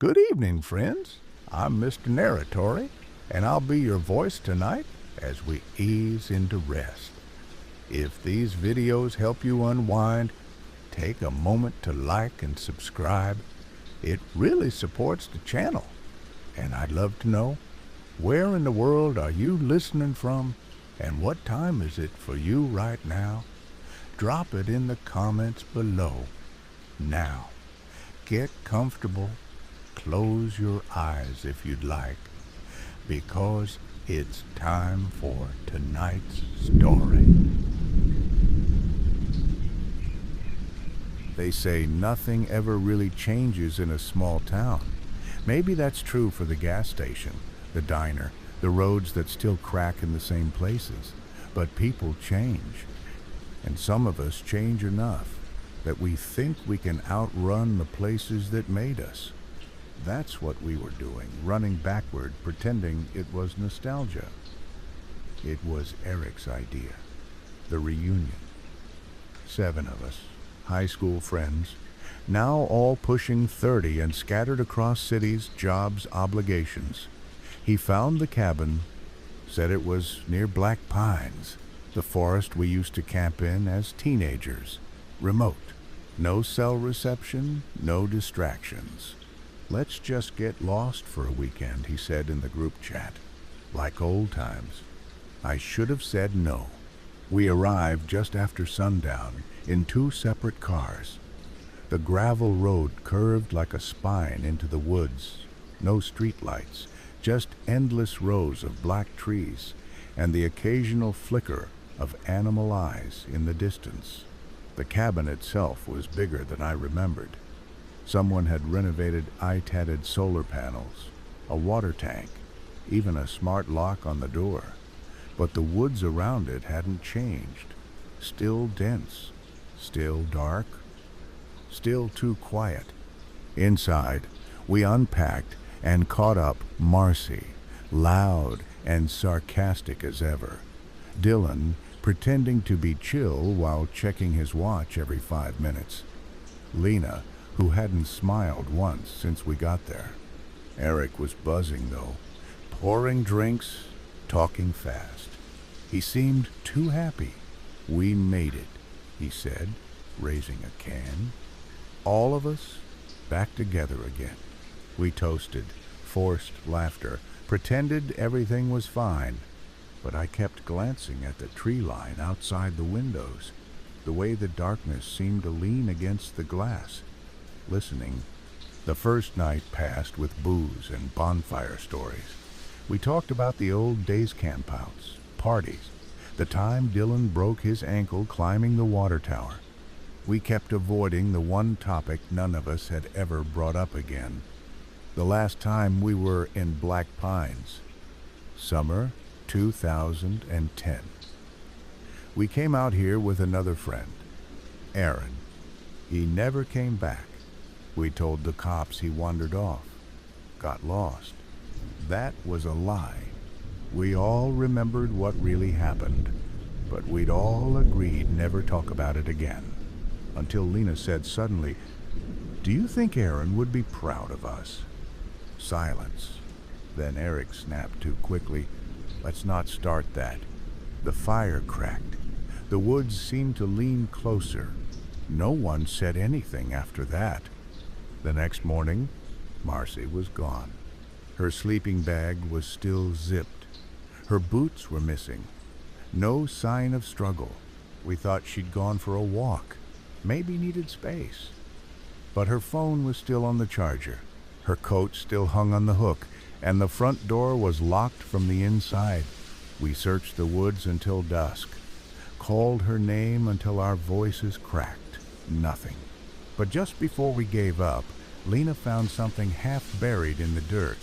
Good evening, friends. I'm Mr. Narratory, and I'll be your voice tonight as we ease into rest. If these videos help you unwind, take a moment to like and subscribe. It really supports the channel. And I'd love to know, where in the world are you listening from, and what time is it for you right now? Drop it in the comments below. Now, get comfortable. Close your eyes if you'd like, because it's time for tonight's story. They say nothing ever really changes in a small town. Maybe that's true for the gas station, the diner, the roads that still crack in the same places. But people change, and some of us change enough that we think we can outrun the places that made us. That's what we were doing, running backward, pretending it was nostalgia. It was Eric's idea, the reunion. 7 of us, high school friends, now all pushing 30 and scattered across cities, jobs, obligations. He found the cabin, said it was near Black Pines, the forest we used to camp in as teenagers. Remote, no cell reception, no distractions. Let's just get lost for a weekend, he said in the group chat. Like old times. I should have said no. We arrived just after sundown in 2 separate cars. The gravel road curved like a spine into the woods. No streetlights, just endless rows of black trees and the occasional flicker of animal eyes in the distance. The cabin itself was bigger than I remembered. Someone had renovated eye-tatted solar panels, a water tank, even a smart lock on the door. But the woods around it hadn't changed. Still dense, still dark, still too quiet. Inside, we unpacked and caught up Marcy, loud and sarcastic as ever. Dylan pretending to be chill while checking his watch every 5 minutes. Lena, who hadn't smiled once since we got there. Eric was buzzing, though, pouring drinks, talking fast. He seemed too happy. We made it, he said, raising a can. All of us back together again. We toasted, forced laughter, pretended everything was fine. But I kept glancing at the tree line outside the windows, the way the darkness seemed to lean against the glass. Listening. The first night passed with booze and bonfire stories. We talked about the old days campouts, parties, the time Dylan broke his ankle climbing the water tower. We kept avoiding the one topic none of us had ever brought up again. The last time we were in Black Pines. Summer 2010. We came out here with another friend, Aaron. He never came back. We told the cops he wandered off, got lost. That was a lie. We all remembered what really happened, but we'd all agreed never talk about it again. Until Lena said suddenly, "Do you think Aaron would be proud of us?" Silence. Then Eric snapped too quickly, "Let's not start that." The fire cracked. The woods seemed to lean closer. No one said anything after that. The next morning, Marcy was gone. Her sleeping bag was still zipped. Her boots were missing. No sign of struggle. We thought she'd gone for a walk, maybe needed space. But her phone was still on the charger. Her coat still hung on the hook, and the front door was locked from the inside. We searched the woods until dusk, called her name until our voices cracked. Nothing. But just before we gave up, Lena found something half buried in the dirt.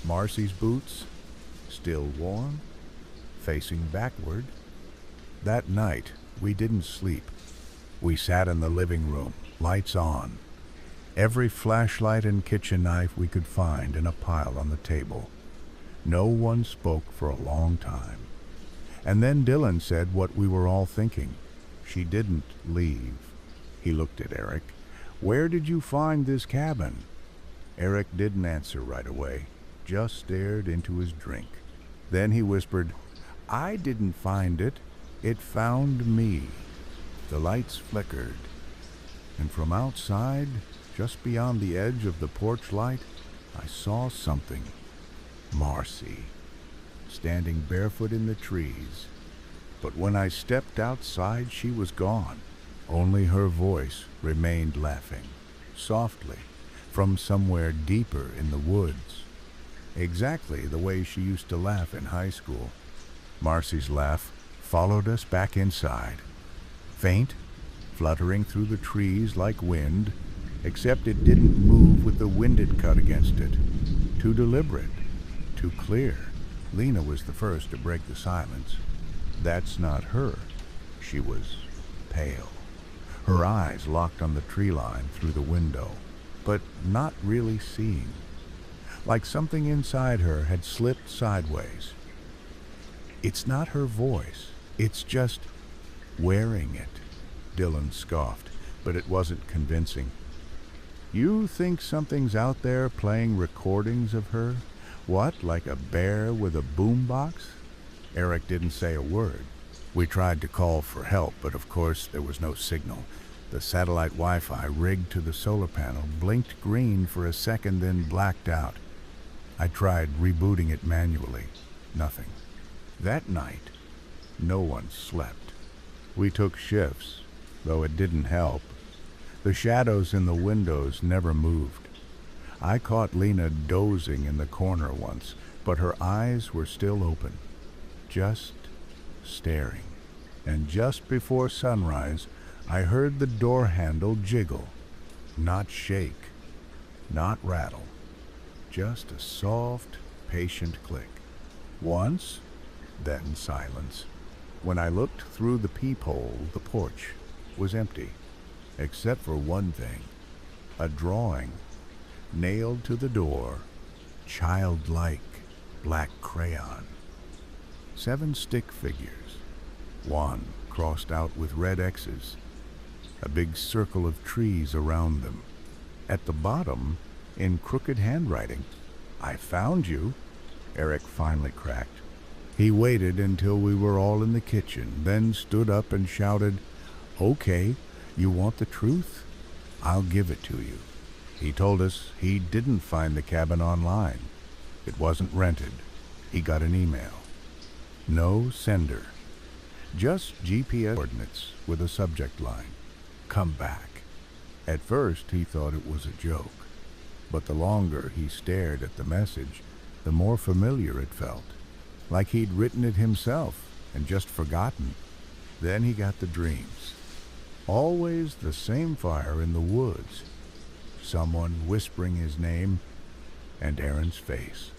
Marcy's boots, still warm, facing backward. That night, we didn't sleep. We sat in the living room, lights on. Every flashlight and kitchen knife we could find in a pile on the table. No one spoke for a long time. And then Dylan said what we were all thinking. She didn't leave. He looked at Eric. "Where did you find this cabin?" Eric didn't answer right away, just stared into his drink. Then he whispered, "I didn't find it. It found me." The lights flickered, and from outside, just beyond the edge of the porch light, I saw something. Marcy, standing barefoot in the trees. But when I stepped outside, she was gone. Only her voice remained laughing, softly, from somewhere deeper in the woods. Exactly the way she used to laugh in high school. Marcy's laugh followed us back inside. Faint, fluttering through the trees like wind, except it didn't move with the wind it cut against it. Too deliberate, too clear. Lena was the first to break the silence. "That's not her." She was pale. Her eyes locked on the tree line through the window, but not really seeing. Like something inside her had slipped sideways. "It's not her voice. It's just wearing it," Dylan scoffed, but it wasn't convincing. "You think something's out there playing recordings of her? What, like a bear with a boombox?" Eric didn't say a word. We tried to call for help, but of course there was no signal. The satellite Wi-Fi rigged to the solar panel blinked green for a second, then blacked out. I tried rebooting it manually. Nothing. That night, no one slept. We took shifts, though it didn't help. The shadows in the windows never moved. I caught Lena dozing in the corner once, but her eyes were still open, just staring. And just before sunrise, I heard the door handle jiggle, not shake, not rattle, just a soft, patient click. Once, then silence. When I looked through the peephole, the porch was empty, except for one thing, a drawing, nailed to the door, childlike, black crayon. 7 stick figures, one crossed out with red X's, a big circle of trees around them. At the bottom, in crooked handwriting, "I found you," Eric finally cracked. He waited until we were all in the kitchen, then stood up and shouted, "Okay, you want the truth? I'll give it to you." He told us he didn't find the cabin online. It wasn't rented. He got an email. No sender. Just GPS coordinates with a subject line, "Come back." At first he thought it was a joke, but the longer he stared at the message, the more familiar it felt, like he'd written it himself and just forgotten. Then he got the dreams. Always the same fire in the woods, someone whispering his name, and Aaron's face,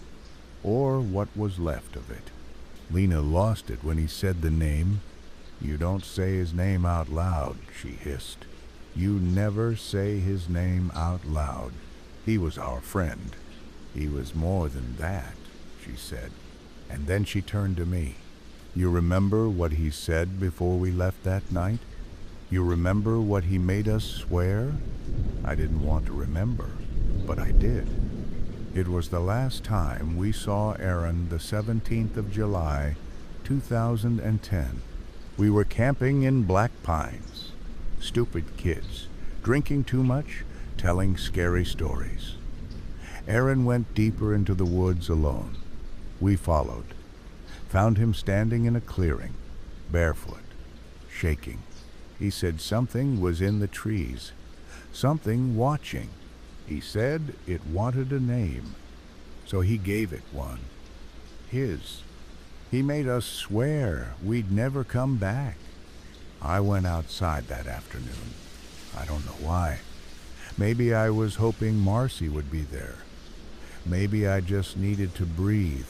or what was left of it. Lena lost it when he said the name. "You don't say his name out loud," she hissed. "You never say his name out loud. He was our friend." "He was more than that," she said. And then she turned to me. "You remember what he said before we left that night? You remember what he made us swear?" I didn't want to remember, but I did. It was the last time we saw Aaron, the 17th of July, 2010. We were camping in Black Pines. Stupid kids, drinking too much, telling scary stories. Aaron went deeper into the woods alone. We followed. Found him standing in a clearing, barefoot, shaking. He said something was in the trees, something watching. He said it wanted a name, so he gave it one. His. He made us swear we'd never come back. I went outside that afternoon. I don't know why. Maybe I was hoping Marcy would be there. Maybe I just needed to breathe.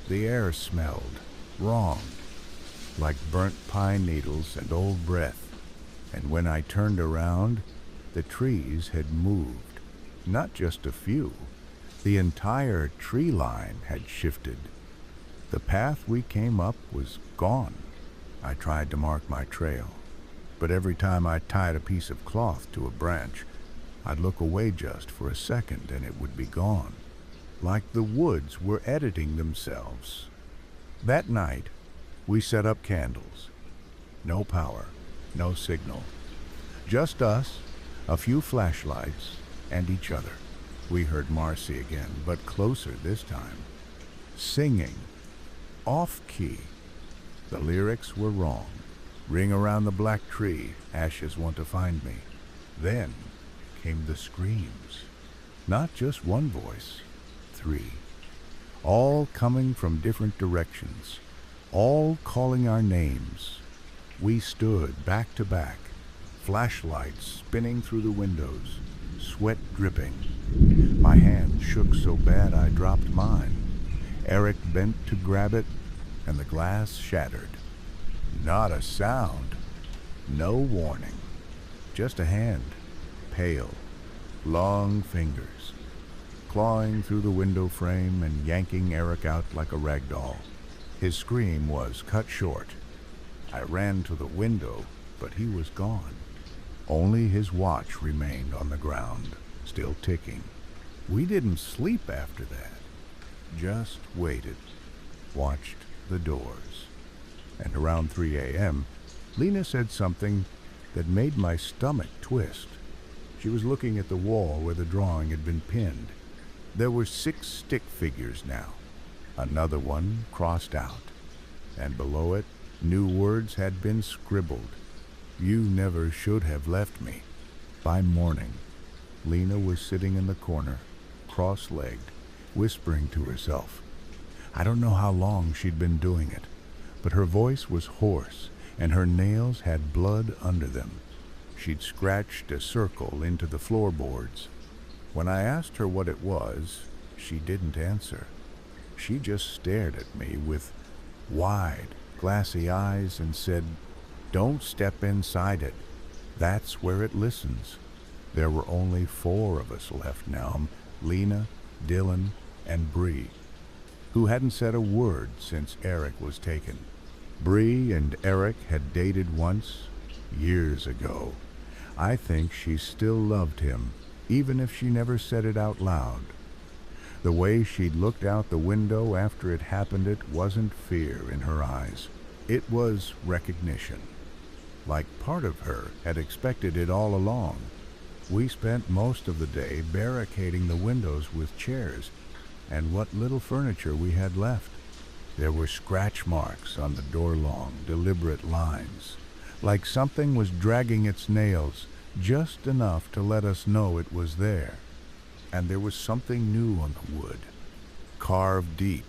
The air smelled wrong, like burnt pine needles and old breath. And when I turned around, the trees had moved. Not just a few. The entire tree line had shifted. The path we came up was gone. I tried to mark my trail, but every time I tied a piece of cloth to a branch, I'd look away just for a second and it would be gone, like the woods were editing themselves. That night, we set up candles. No power, no signal. Just us, a few flashlights, and each other. We heard Marcy again, but closer this time. Singing. Off-key. The lyrics were wrong. Ring around the black tree, ashes want to find me. Then came the screams. Not just one voice, 3. All coming from different directions. All calling our names. We stood back to back, flashlights spinning through the windows, sweat dripping. My hand shook so bad I dropped mine. Eric bent to grab it, and the glass shattered. Not a sound, no warning. Just a hand, pale, long fingers, clawing through the window frame and yanking Eric out like a rag doll. His scream was cut short. I ran to the window, but he was gone. Only his watch remained on the ground, still ticking. We didn't sleep after that. Just waited, watched the doors. And around 3 a.m., Lena said something that made my stomach twist. She was looking at the wall where the drawing had been pinned. There were 6 stick figures now. Another one crossed out. And below it, new words had been scribbled. You never should have left me. By morning, Lena was sitting in the corner, cross-legged, whispering to herself. I don't know how long she'd been doing it, but her voice was hoarse and her nails had blood under them. She'd scratched a circle into the floorboards. When I asked her what it was, she didn't answer. She just stared at me with wide, glassy eyes and said, "Don't step inside it. That's where it listens." There were only 4 of us left now, Lena, Dylan, and Bree, who hadn't said a word since Eric was taken. Bree and Eric had dated once, years ago. I think she still loved him, even if she never said it out loud. The way she'd looked out the window after it happened, it wasn't fear in her eyes. It was recognition. Like part of her had expected it all along. We spent most of the day barricading the windows with chairs and what little furniture we had left. There were scratch marks on the door-long, deliberate lines, like something was dragging its nails just enough to let us know it was there. And there was something new on the wood, carved deep.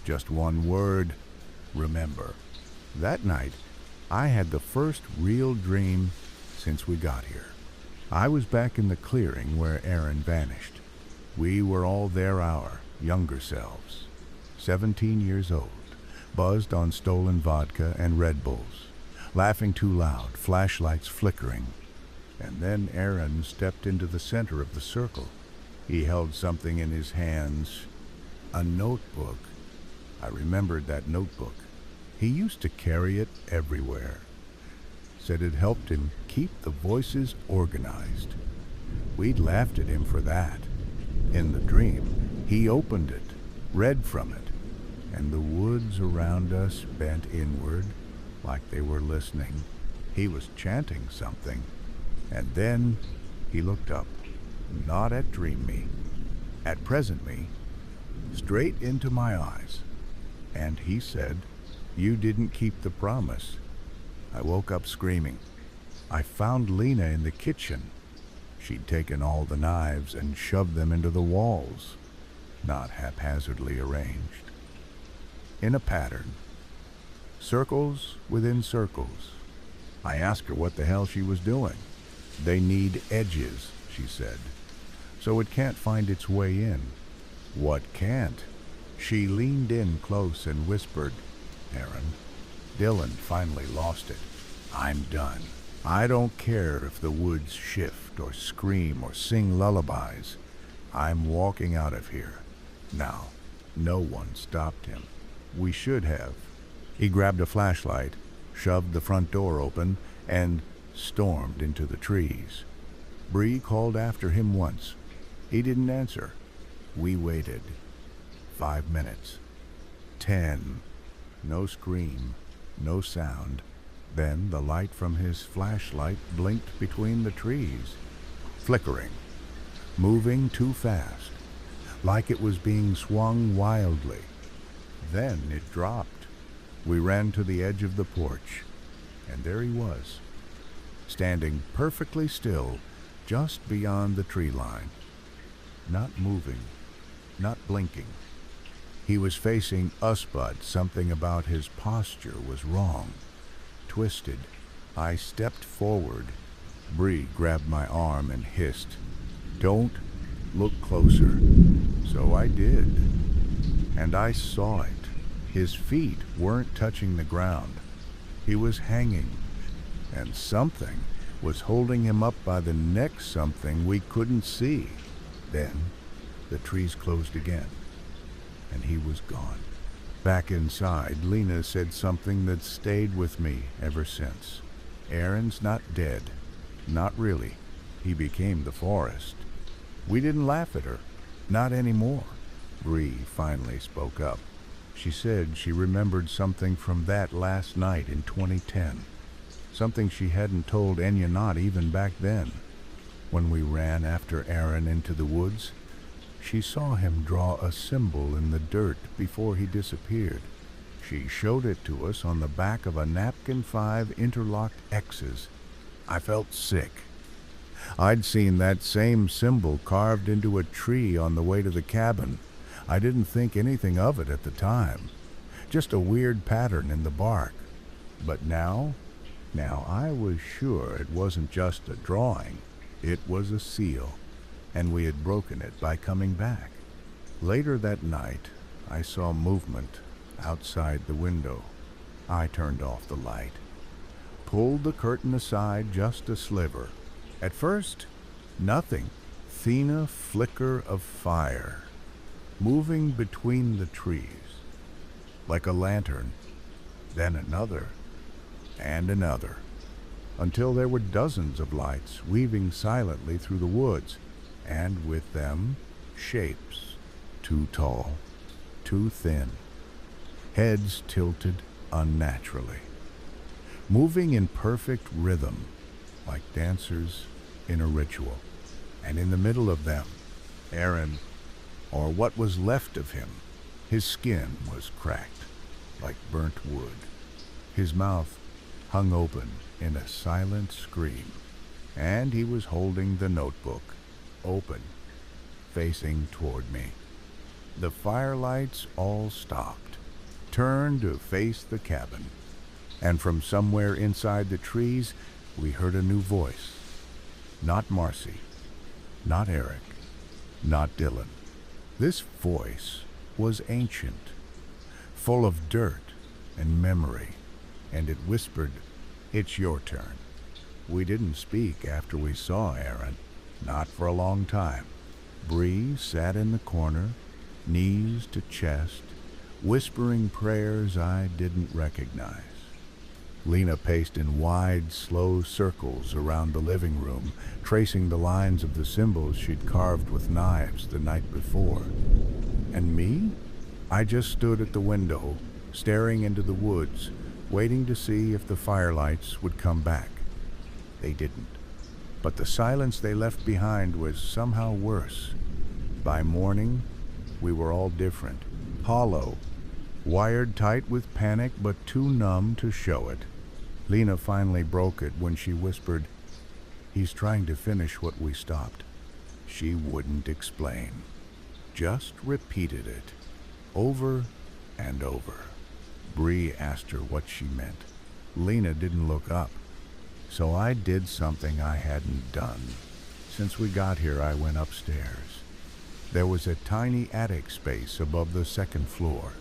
Just one word, remember. That night, I had the first real dream since we got here. I was back in the clearing where Aaron vanished. We were all there, our younger selves, 17 years old, buzzed on stolen vodka and Red Bulls, laughing too loud, flashlights flickering. And then Aaron stepped into the center of the circle. He held something in his hands, a notebook. I remembered that notebook. He used to carry it everywhere. Said it helped him keep the voices organized. We'd laughed at him for that. In the dream, he opened it, read from it, and the woods around us bent inward like they were listening. He was chanting something, and then he looked up, not at dream me, at present me, straight into my eyes, and he said, "You didn't keep the promise." I woke up screaming. I found Lena in the kitchen. She'd taken all the knives and shoved them into the walls, not haphazardly arranged. In a pattern. Circles within circles. I asked her what the hell she was doing. "They need edges," she said, "so it can't find its way in." "What can't?" She leaned in close and whispered, "Aaron." Dylan finally lost it. "I'm done. I don't care if the woods shift or scream or sing lullabies. I'm walking out of here. Now, no one stopped him. We should have. He grabbed a flashlight, shoved the front door open, and stormed into the trees. Bree called after him once. He didn't answer. We waited. 5 minutes. 10. No scream, no sound. Then the light from his flashlight blinked between the trees, flickering, moving too fast, like it was being swung wildly. Then it dropped. We ran to the edge of the porch, and there he was, standing perfectly still just beyond the tree line, not moving, not blinking. He was facing us, but something about his posture was wrong, twisted. I stepped forward. Bree grabbed my arm and hissed, "Don't look closer." So I did, and I saw it. His feet weren't touching the ground. He was hanging, and something was holding him up by the neck, something we couldn't see. Then the trees closed again, and he was gone. Back inside, Lena said something that stayed with me ever since. "Aaron's not dead. Not really. He became the forest." We didn't laugh at her. Not anymore. Bree finally spoke up. She said she remembered something from that last night in 2010. Something she hadn't told Enya not even back then. When we ran after Aaron into the woods, she saw him draw a symbol in the dirt before he disappeared. She showed it to us on the back of a napkin, 5 interlocked X's. I felt sick. I'd seen that same symbol carved into a tree on the way to the cabin. I didn't think anything of it at the time, just a weird pattern in the bark. But now I was sure it wasn't just a drawing. It was a seal, and we had broken it by coming back. Later that night, I saw movement outside the window. I turned off the light, pulled the curtain aside just a sliver. At first, nothing. Thin flicker of fire, moving between the trees, like a lantern, then another, and another, until there were dozens of lights weaving silently through the woods, and with them, shapes, too tall, too thin, heads tilted unnaturally, moving in perfect rhythm, like dancers in a ritual. And in the middle of them, Aaron, or what was left of him. His skin was cracked, like burnt wood. His mouth hung open in a silent scream, and he was holding the notebook, open, facing toward me. The firelights all stopped, turned to face the cabin, and from somewhere inside the trees, we heard a new voice. Not Marcy, not Eric, not Dylan. This voice was ancient, full of dirt and memory, and it whispered, "It's your turn." We didn't speak after we saw Aaron, not for a long time. Bree sat in the corner, knees to chest, whispering prayers I didn't recognize. Lena paced in wide, slow circles around the living room, tracing the lines of the symbols she'd carved with knives the night before. And me? I just stood at the window, staring into the woods, waiting to see if the firelights would come back. They didn't. But the silence they left behind was somehow worse. By morning, we were all different, hollow, wired tight with panic but too numb to show it. Lena finally broke it when she whispered, "He's trying to finish what we stopped." She wouldn't explain, just repeated it, over and over. Bree asked her what she meant. Lena didn't look up, so I did something I hadn't done. Since we got here, I went upstairs. There was a tiny attic space above the second floor.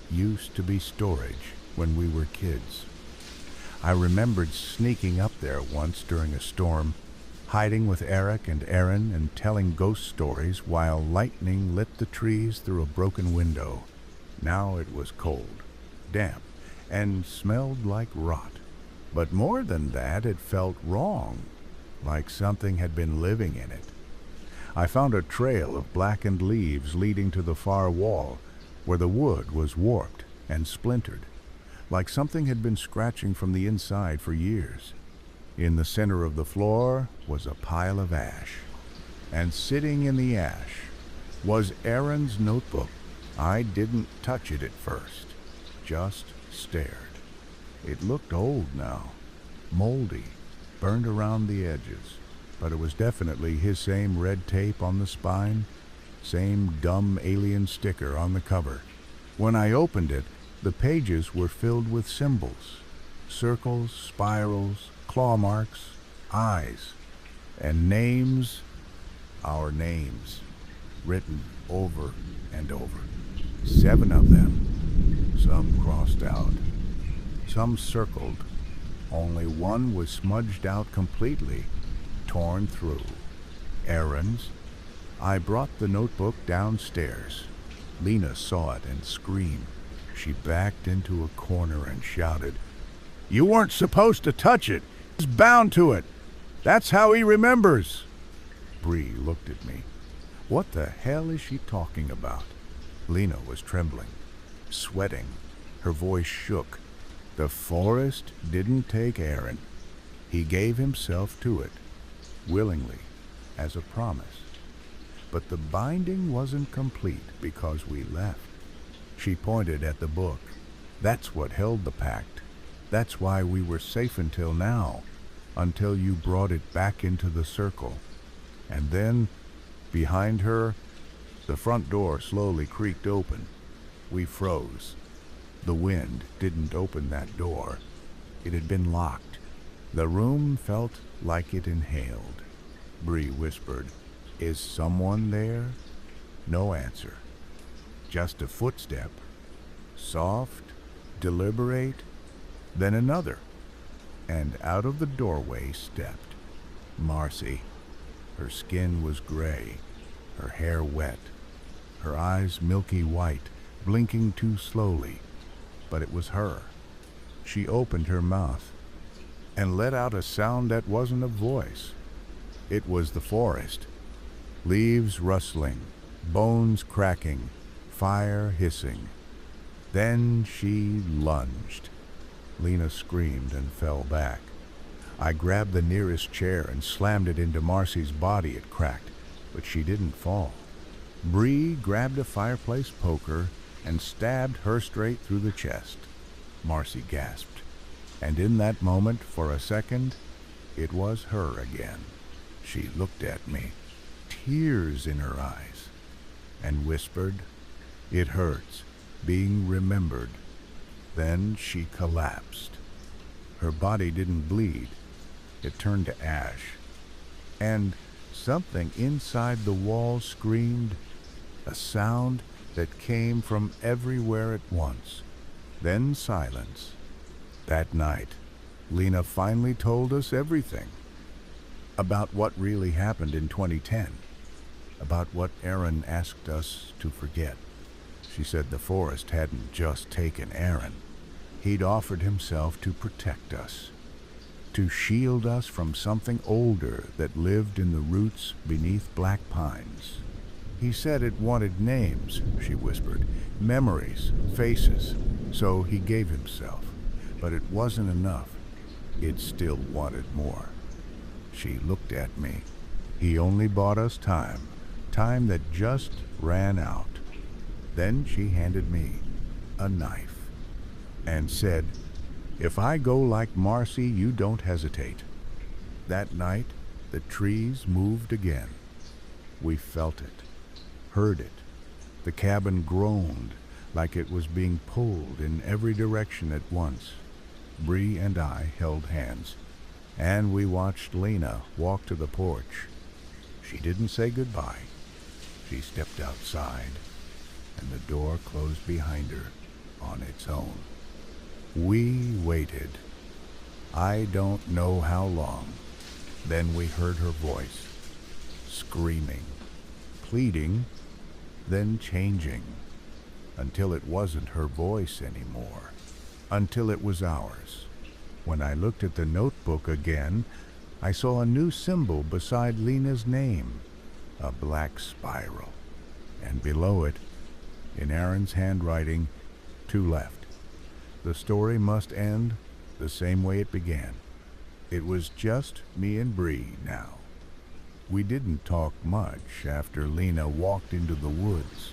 Used to be storage when we were kids. I remembered sneaking up there once during a storm, hiding with Eric and Aaron and telling ghost stories while lightning lit the trees through a broken window. Now it was cold, damp, and smelled like rot. But more than that, it felt wrong. like something had been living in it. I found a trail of blackened leaves leading to the far wall, where the wood was warped and splintered, like something had been scratching from the inside for years. In the center of the floor was a pile of ash, and sitting in the ash was Aaron's notebook. I didn't touch it at first, just stared. It looked old now, moldy, burned around the edges, but it was definitely his same red tape on the spine, same dumb alien sticker on the cover. When I opened it, the pages were filled with symbols, circles, spirals, claw marks, eyes, and names, our names, written over and over. 7 of them, some crossed out, some circled. Only one was smudged out completely, torn through. Aaron's. I brought the notebook downstairs. Lena saw it and screamed. She backed into a corner and shouted, "You weren't supposed to touch it. He's bound to it. That's how he remembers." Bree looked at me. What the hell is she talking about? Lena was trembling, sweating. Her voice shook. The forest didn't take Aaron. He gave himself to it, willingly, as a promise. But the binding wasn't complete because we left. She pointed at the book. That's what held the pact. That's why we were safe until now, until you brought it back into the circle. And then, behind her, the front door slowly creaked open. We froze. The wind didn't open that door. It had been locked. The room felt like it inhaled. Bree whispered, "Is someone there?" No answer. Just a footstep. Soft, deliberate, then another. And out of the doorway stepped Marcy. Her skin was gray, her hair wet, her eyes milky white, blinking too slowly. But it was her. She opened her mouth and let out a sound that wasn't a voice. It was the forest. Leaves rustling, bones cracking, fire hissing. Then she lunged. Lena screamed and fell back. I grabbed the nearest chair and slammed it into Marcy's body. It cracked, but she didn't fall. Bree grabbed a fireplace poker and stabbed her straight through the chest. Marcy gasped, and in that moment, for a second, it was her again. She looked at me, tears in her eyes, and whispered, "It hurts, being remembered." Then she collapsed. Her body didn't bleed. It turned to ash. And something inside the wall screamed, a sound that came from everywhere at once. Then silence. That night, Lena finally told us everything. About what really happened in 2010. About what Aaron asked us to forget. She said the forest hadn't just taken Aaron. He'd offered himself to protect us, to shield us from something older that lived in the roots beneath black pines. He said it wanted names, she whispered, memories, faces, so he gave himself. But it wasn't enough. It still wanted more. She looked at me. He only bought us time, time that just ran out. Then she handed me a knife and said, "If I go like Marcy, you don't hesitate." That night, the trees moved again. We felt it, heard it. The cabin groaned like it was being pulled in every direction at once. Bree and I held hands, and we watched Lena walk to the porch. She didn't say goodbye. She stepped outside, and the door closed behind her on its own. We waited. I don't know how long. Then we heard her voice, screaming, pleading, then changing, until it wasn't her voice anymore, until it was ours. When I looked at the notebook again, I saw a new symbol beside Lena's name, a black spiral, and below it, in Aaron's handwriting, to left. The story must end the same way it began. It was just me and Bree now. We didn't talk much after Lena walked into the woods.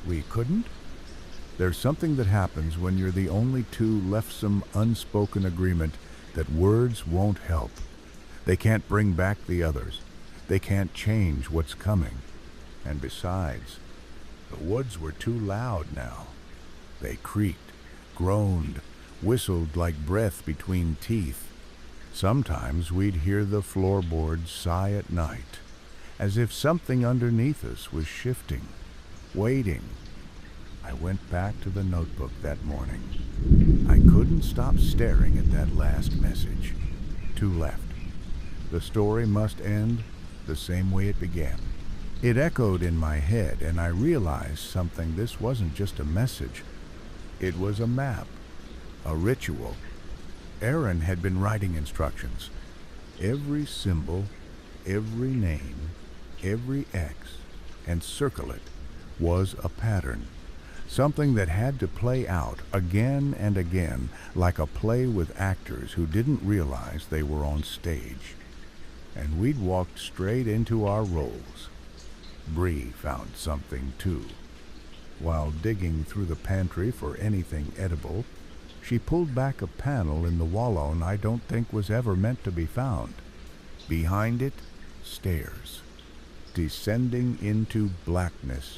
We couldn't? There's something that happens when you're the only two left, some unspoken agreement that words won't help. They can't bring back the others. They can't change what's coming. And besides, the woods were too loud now. They creaked, groaned, whistled like breath between teeth. Sometimes we'd hear the floorboards sigh at night, as if something underneath us was shifting, waiting. I went back to the notebook that morning. I couldn't stop staring at that last message. To left. The story must end the same way it began. It echoed in my head, and I realized something. This wasn't just a message. It was a map, a ritual. Aaron had been writing instructions. Every symbol, every name, every X, and circle it, was a pattern. Something that had to play out again and again, like a play with actors who didn't realize they were on stage. And we'd walked straight into our roles. Bree found something too. While digging through the pantry for anything edible, she pulled back a panel in the wall I don't think was ever meant to be found. Behind it, stairs, descending into blackness.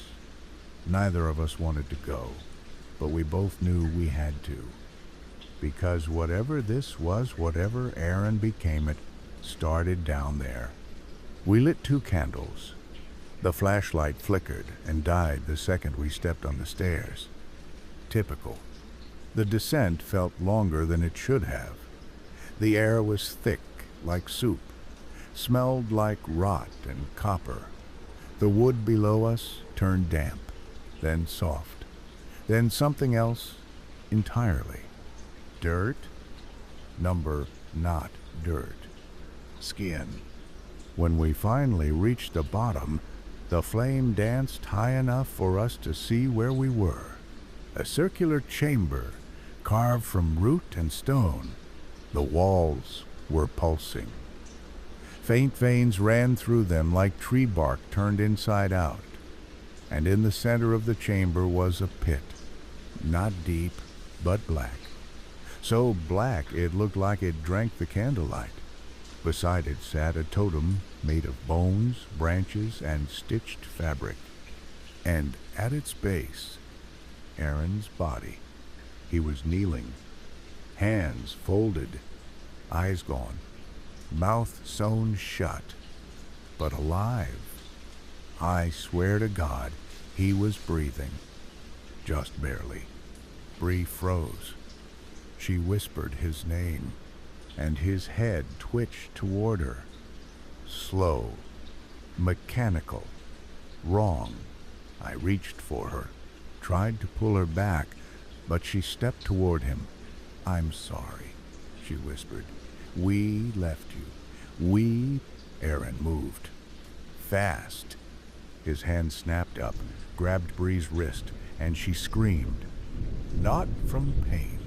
Neither of us wanted to go, but we both knew we had to. Because whatever this was, whatever Aaron became it, started down there. We lit 2 candles. The flashlight flickered and died the second we stepped on the stairs. Typical. The descent felt longer than it should have. The air was thick, like soup, smelled like rot and copper. The wood below us turned damp, then soft, then something else entirely. Dirt? Number not dirt. Skin. When we finally reached the bottom, the flame danced high enough for us to see where we were. A circular chamber, carved from root and stone. The walls were pulsing. Faint veins ran through them like tree bark turned inside out. And in the center of the chamber was a pit, not deep, but black. So black it looked like it drank the candlelight. Beside it sat a totem made of bones, branches, and stitched fabric. And at its base, Aaron's body. He was kneeling, hands folded, eyes gone, mouth sewn shut, but alive. I swear to God, he was breathing. Just barely. Bree froze. She whispered his name, and his head twitched toward her. Slow, mechanical, wrong. I reached for her, tried to pull her back, but she stepped toward him. "I'm sorry," she whispered. "We left you. We—" Aaron moved. Fast. His hand snapped up, grabbed Bree's wrist, and she screamed. Not from pain.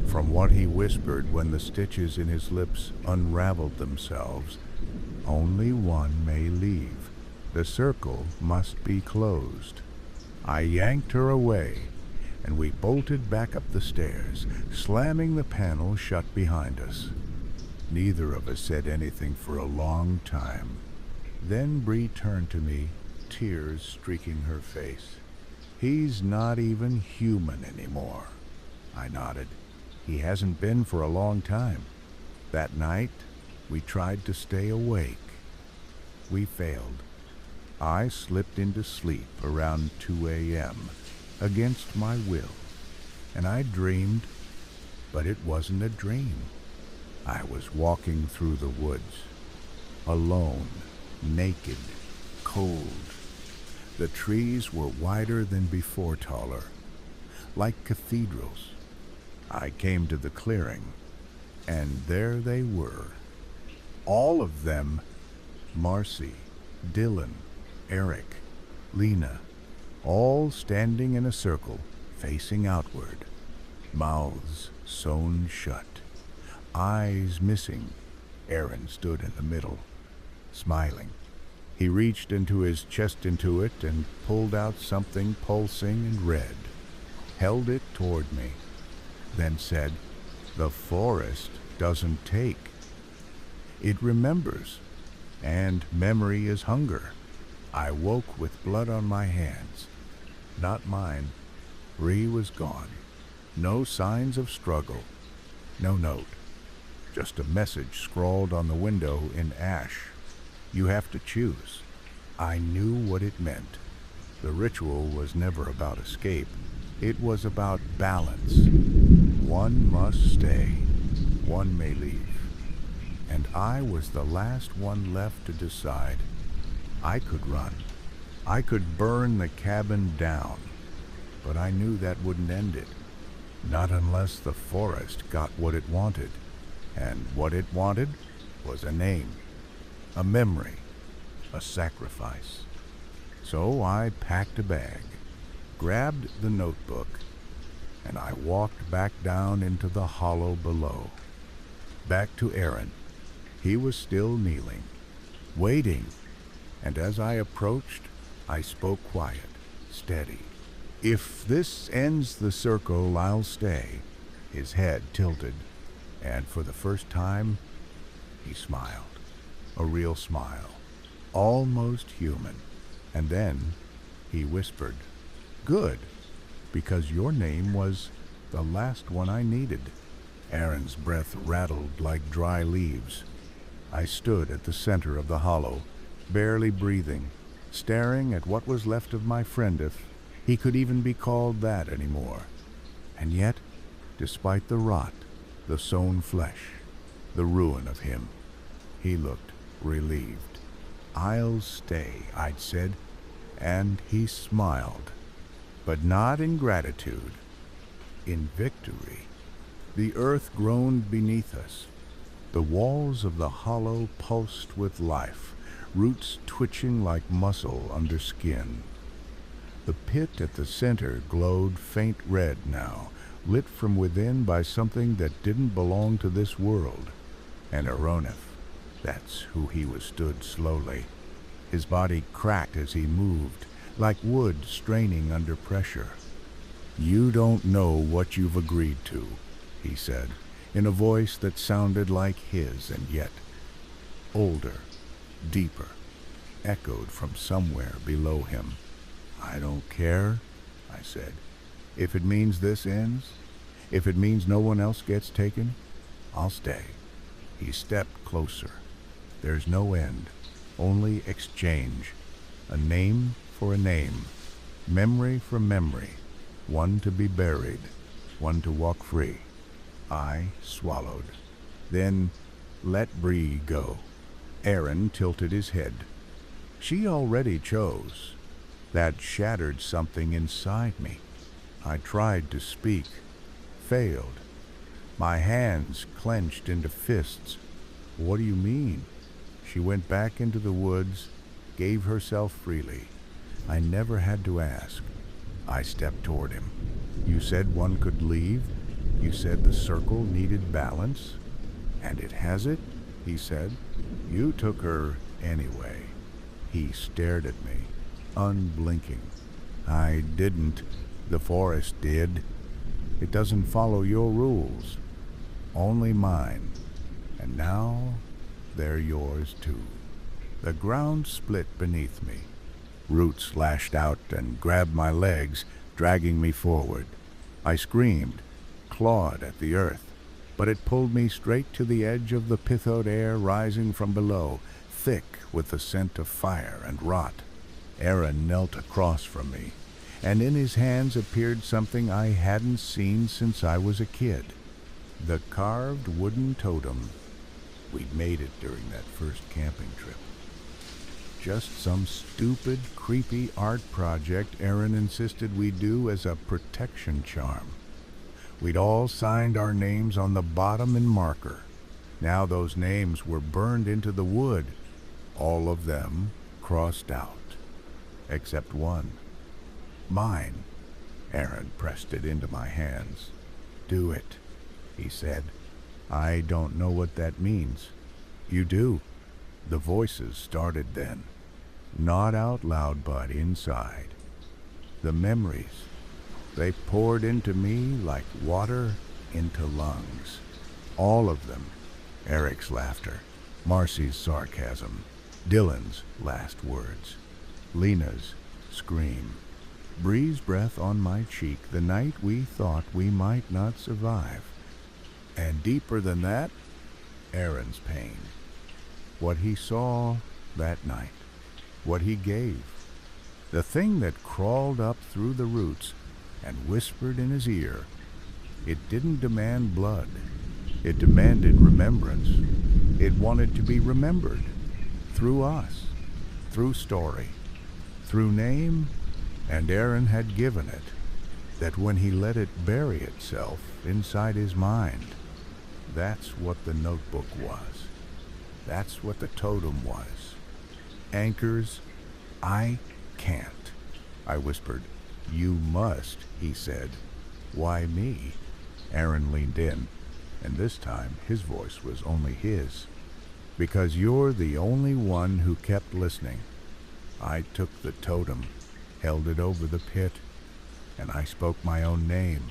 From what he whispered when the stitches in his lips unraveled themselves. Only one may leave. The circle must be closed. I yanked her away, and we bolted back up the stairs, slamming the panel shut behind us. Neither of us said anything for a long time. Then Bree turned to me, tears streaking her face. "He's not even human anymore." I nodded. "He hasn't been for a long time." That night, we tried to stay awake. We failed. I slipped into sleep around 2 a.m., against my will, and I dreamed, but it wasn't a dream. I was walking through the woods, alone, naked, cold. The trees were wider than before, taller, like cathedrals. I came to the clearing, and there they were, All of them, Marcy, Dylan, Eric, Lena, all standing in a circle, facing outward, mouths sewn shut, eyes missing. Aaron stood in the middle, smiling. He reached into his chest intuit and pulled out something pulsing and red, held it toward me, then said, "The forest doesn't take. It remembers, and memory is hunger." I woke with blood on my hands. Not mine. Bree was gone. No signs of struggle. No note. Just a message scrawled on the window in ash. "You have to choose." I knew what it meant. The ritual was never about escape. It was about balance. One must stay. One may leave. And I was the last one left to decide. I could run. I could burn the cabin down. But I knew that wouldn't end it. Not unless the forest got what it wanted. And what it wanted was a name, a memory, a sacrifice. So I packed a bag, grabbed the notebook, and I walked back down into the hollow below. Back to Aaron. He was still kneeling, waiting, and as I approached, I spoke quiet, steady. "If this ends the circle, I'll stay." His head tilted, and for the first time, he smiled. A real smile, almost human. And then he whispered, "Good, because your name was the last one I needed." Aaron's breath rattled like dry leaves. I stood at the center of the hollow, barely breathing, staring at what was left of my friend, if he could even be called that anymore. And yet, despite the rot, the sewn flesh, the ruin of him, he looked relieved. "I'll stay," I'd said, and he smiled. But not in gratitude, in victory. The earth groaned beneath us. The walls of the hollow pulsed with life, roots twitching like muscle under skin. The pit at the center glowed faint red now, lit from within by something that didn't belong to this world. And Aronif, that's who he was, stood slowly. His body cracked as he moved, like wood straining under pressure. "You don't know what you've agreed to," he said, in a voice that sounded like his, and yet older, deeper, echoed from somewhere below him. "I don't care," I said. "If it means this ends, if it means no one else gets taken, I'll stay." He stepped closer. "There's no end, only exchange. A name for a name, memory for memory, one to be buried, one to walk free." I swallowed. "Then let Bree go." Aaron tilted his head. "She already chose." That shattered something inside me. I tried to speak, failed. My hands clenched into fists. "What do you mean?" She went back into the woods, gave herself freely. I never had to ask. I stepped toward him. "You said one could leave. You said the circle needed balance. And it has it," he said. "You took her anyway." He stared at me, unblinking. "I didn't. The forest did. It doesn't follow your rules. Only mine. And now they're yours too." The ground split beneath me. Roots lashed out and grabbed my legs, dragging me forward. I screamed, clawed at the earth, but it pulled me straight to the edge of the pithode air rising from below, thick with the scent of fire and rot. Aaron knelt across from me, and in his hands appeared something I hadn't seen since I was a kid. The carved wooden totem. We'd made it during that first camping trip. Just some stupid, creepy art project Aaron insisted we do as a protection charm. We'd all signed our names on the bottom in marker. Now those names were burned into the wood, all of them crossed out, except one. Mine. Aaron pressed it into my hands. Do it, he said. I don't know what that means. You do. The voices started then. Not out loud, but inside. The memories, they poured into me like water into lungs. All of them. Eric's laughter, Marcy's sarcasm, Dylan's last words, Lena's scream, Bree's breath on my cheek the night we thought we might not survive. And deeper than that, Aaron's pain. What he saw that night, what he gave, the thing that crawled up through the roots and whispered in his ear. It didn't demand blood. It demanded remembrance. It wanted to be remembered. Through us. Through story. Through name. And Aaron had given it. That when he let it bury itself inside his mind. That's what the notebook was. That's what the totem was. Anchors. I can't. I whispered. You must, he said. Why me? Aaron leaned in, and this time his voice was only his. Because you're the only one who kept listening. I took the totem, held it over the pit, and I spoke my own name.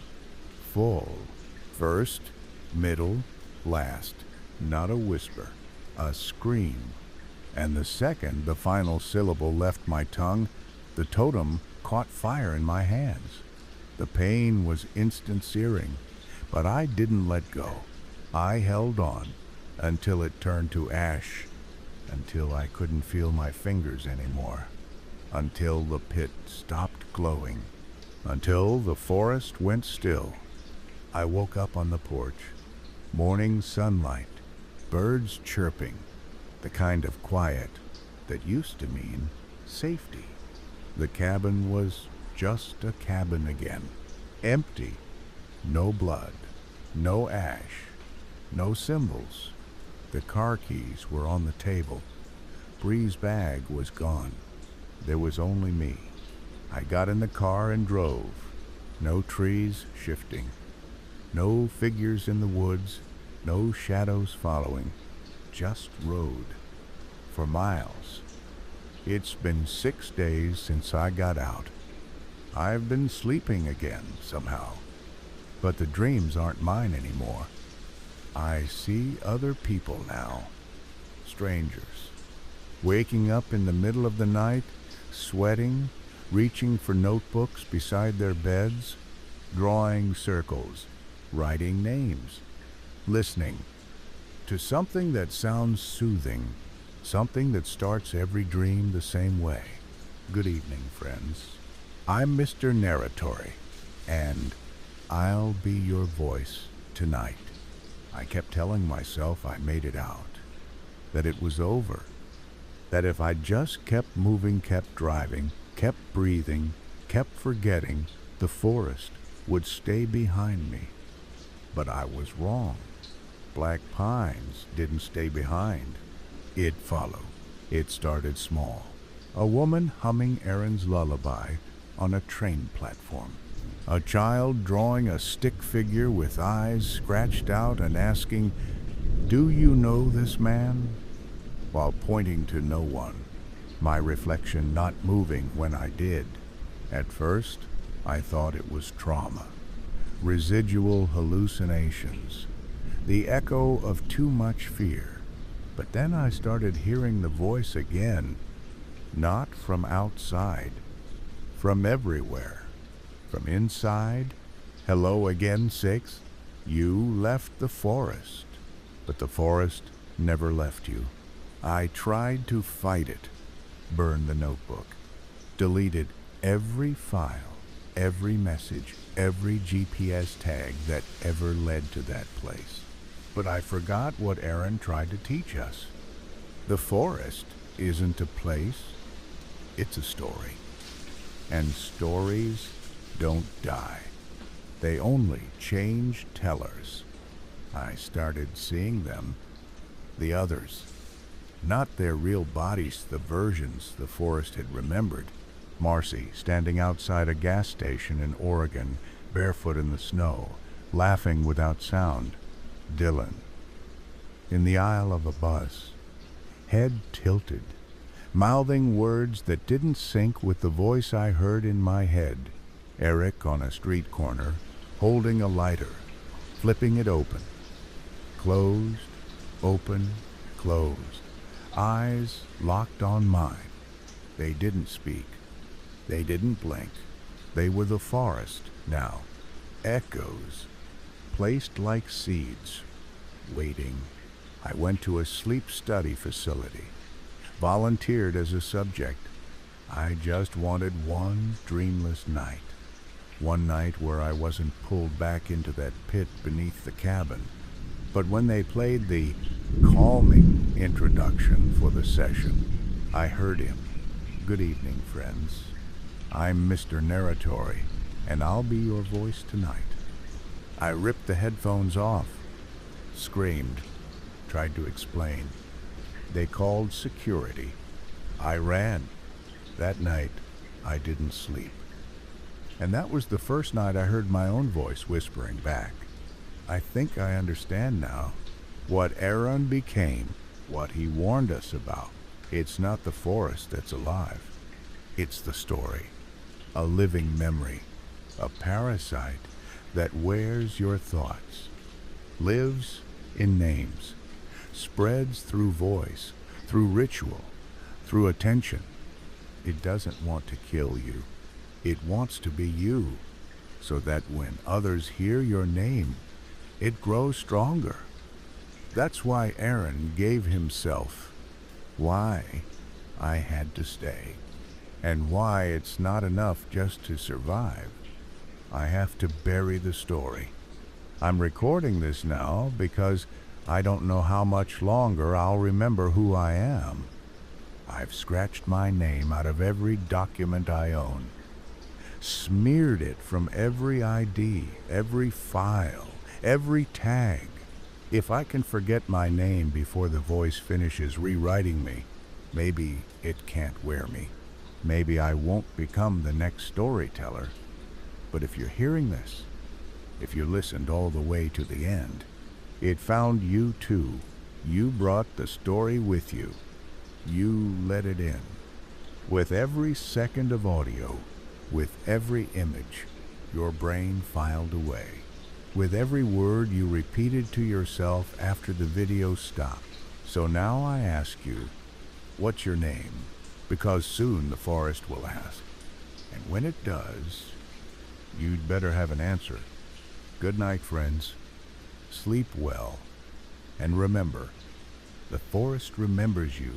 Full. First, middle, last. Not a whisper, a scream. And the second the final syllable left my tongue, the totem caught fire in my hands. The pain was instant searing, but I didn't let go. I held on until it turned to ash, until I couldn't feel my fingers anymore, until the pit stopped glowing, until the forest went still. I woke up on the porch. Morning sunlight, birds chirping, the kind of quiet that used to mean safety. The cabin was just a cabin again, empty. No blood, no ash, no symbols. The car keys were on the table. Bree's bag was gone. There was only me. I got in the car and drove. No trees shifting. No figures in the woods. No shadows following. Just road. For miles. It's been 6 days since I got out. I've been sleeping again somehow. But the dreams aren't mine anymore. I see other people now. Strangers. Waking up in the middle of the night, sweating, reaching for notebooks beside their beds, drawing circles, writing names, listening to something that sounds soothing, something that starts every dream the same way. Good evening, friends. I'm Mr. Narratory, and I'll be your voice tonight. I kept telling myself I made it out, that it was over, that if I just kept moving, kept driving, kept breathing, kept forgetting, the forest would stay behind me. But I was wrong. Black pines didn't stay behind. It followed. It started small. A woman humming Aaron's lullaby on a train platform. A child drawing a stick figure with eyes scratched out and asking, "Do you know this man?" while pointing to no one, my reflection not moving when I did. At first, I thought it was trauma, residual hallucinations, the echo of too much fear. But then I started hearing the voice again, not from outside, from everywhere. From inside. Hello again, 6. You left the forest, but the forest never left you. I tried to fight it, burned the notebook, deleted every file, every message, every GPS tag that ever led to that place. But I forgot what Aaron tried to teach us. The forest isn't a place, it's a story. And stories don't die. They only change tellers. I started seeing them the others. Not their real bodies, the versions the forest had remembered. Marcy, standing outside a gas station in Oregon, barefoot in the snow, laughing without sound. Dylan, in the aisle of a bus, head tilted, mouthing words that didn't sync with the voice I heard in my head. Eric on a street corner, holding a lighter, flipping it open. Closed, open, closed. Eyes locked on mine. They didn't speak. They didn't blink. They were the forest now. Echoes, placed like seeds, waiting. I went to a sleep study facility, volunteered as a subject. I just wanted one dreamless night. One night where I wasn't pulled back into that pit beneath the cabin. But when they played the calming introduction for the session, I heard him. Good evening, friends. I'm Mr. Narratory, and I'll be your voice tonight. I ripped the headphones off, screamed, tried to explain. They called security. I ran. That night, I didn't sleep. And that was the first night I heard my own voice whispering back. I think I understand now what Aaron became, what he warned us about. It's not the forest that's alive. It's the story, a living memory, a parasite that wears your thoughts, lives in names, spreads through voice, through ritual, through attention. It doesn't want to kill you. It wants to be you, so that when others hear your name, it grows stronger. That's why Aaron gave himself, why I had to stay, and why it's not enough just to survive. I have to bury the story. I'm recording this now because I don't know how much longer I'll remember who I am. I've scratched my name out of every document I own, smeared it from every ID, every file, every tag. If I can forget my name before the voice finishes rewriting me, maybe it can't wear me. Maybe I won't become the next storyteller. But if you're hearing this, if you listened all the way to the end, it found you too. You brought the story with you. You let it in. With every second of audio, with every image, your brain filed away. With every word you repeated to yourself after the video stopped. So now I ask you, what's your name? Because soon the forest will ask. And when it does, you'd better have an answer. Good night, friends. Sleep well. And remember, the forest remembers you.